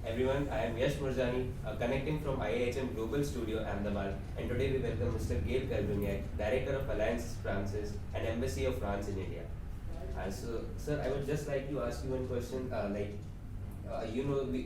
everyone, I am Yash Murjani, connecting from IIHM Global Studio, Ahmedabad, and today we welcome Mr. Gaël, Director of Alliance Francis and Embassy of France in India. So, sir, I would just like to ask you one question.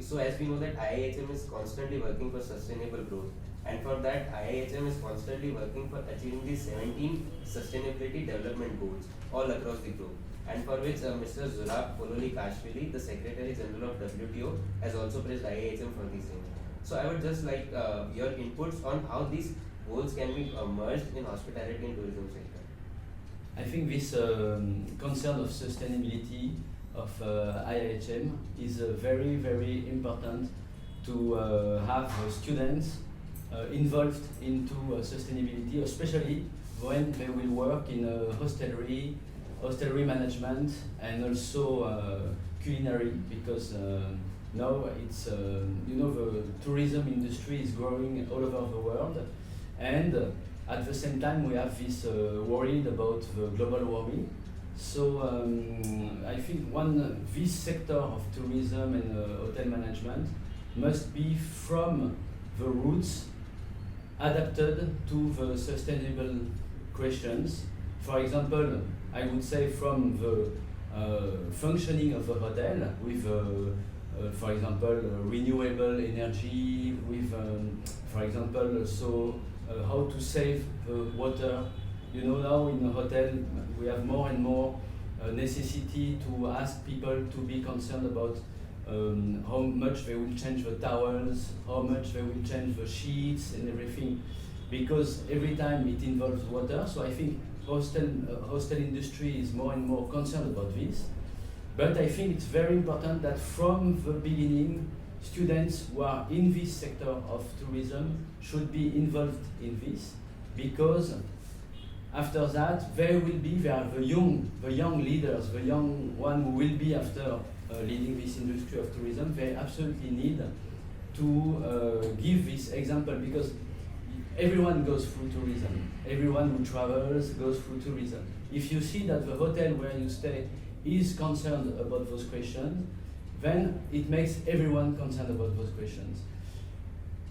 So as we know that IIHM is constantly working for sustainable growth, and for that IIHM is constantly working for achieving the 17 sustainability development goals all across the globe, and for which Mr. Zurab Pololi-Kashvili, the Secretary General of WTO, has also praised IIHM for the same. So I would just like your inputs on how these goals can be merged in hospitality and tourism sector. I think this concern of sustainability of IIHM is very, very important to have students involved into sustainability, especially when they will work in hostelry management, and also culinary, because now it's the tourism industry is growing all over the world, and at the same time we have this worried about the global warming. So I think this sector of tourism and hotel management must be from the roots adapted to the sustainable questions. For example, I would say from the functioning of the hotel with, for example, renewable energy, with, for example, also how to save the water. You know, now in a hotel we have more and more necessity to ask people to be concerned about how much they will change the towels, how much they will change the sheets and everything, because every time it involves water. So I think hostel industry is more and more concerned about this. But I think it's very important that from the beginning, students who are in this sector of tourism should be involved in this, because after that they are the young leaders, the young one who will be after leading this industry of tourism. They absolutely need to give this example, because everyone goes through tourism. Everyone who travels goes through tourism. If you see that the hotel where you stay is concerned about those questions, then it makes everyone concerned about those questions.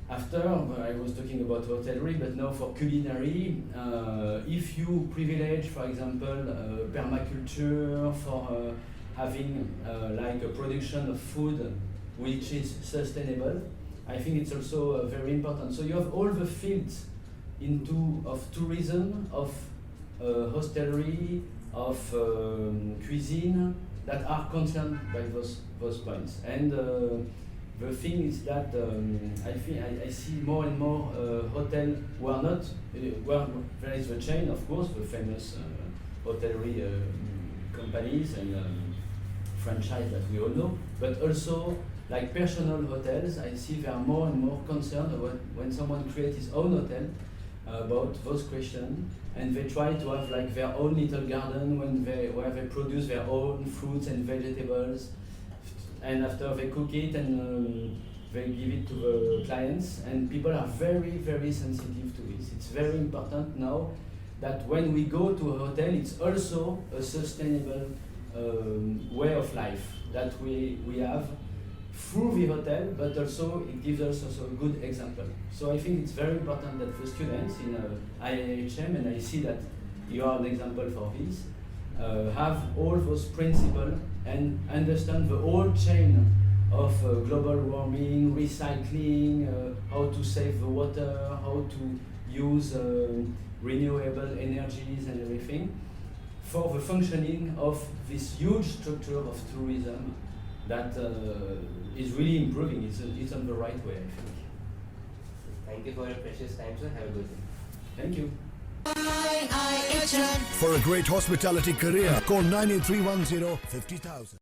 After, I was talking about hotelry, but now for culinary, if you privilege, for example, permaculture for having like a production of food which is sustainable, I think it's also very important. So you have all the fields of tourism, of hostelry, of cuisine that are concerned by those points. And the thing is that I see more and more hotels who are not, well, there is the chain, of course, the famous hotelry companies and franchise that we all know, but also like personal hotels. I see they are more and more concerned about when someone creates his own hotel about those questions, and they try to have like their own little garden where they produce their own fruits and vegetables, and after they cook it and they give it to the clients, and people are very, very sensitive to this. It's very important now that when we go to a hotel, it's also a sustainable way of life that we have through the hotel, but also it gives us also a good example. So I think it's very important that the students in IIHM, and I see that you are an example for this, have all those principles and understand the whole chain of global warming, recycling, how to save the water, how to use renewable energies and everything for the functioning of this huge structure of tourism that is really improving. It's on the right way, I think. Thank you for your precious time, sir. Have a good day. Thank you. For a great hospitality career, call 98310 50,000.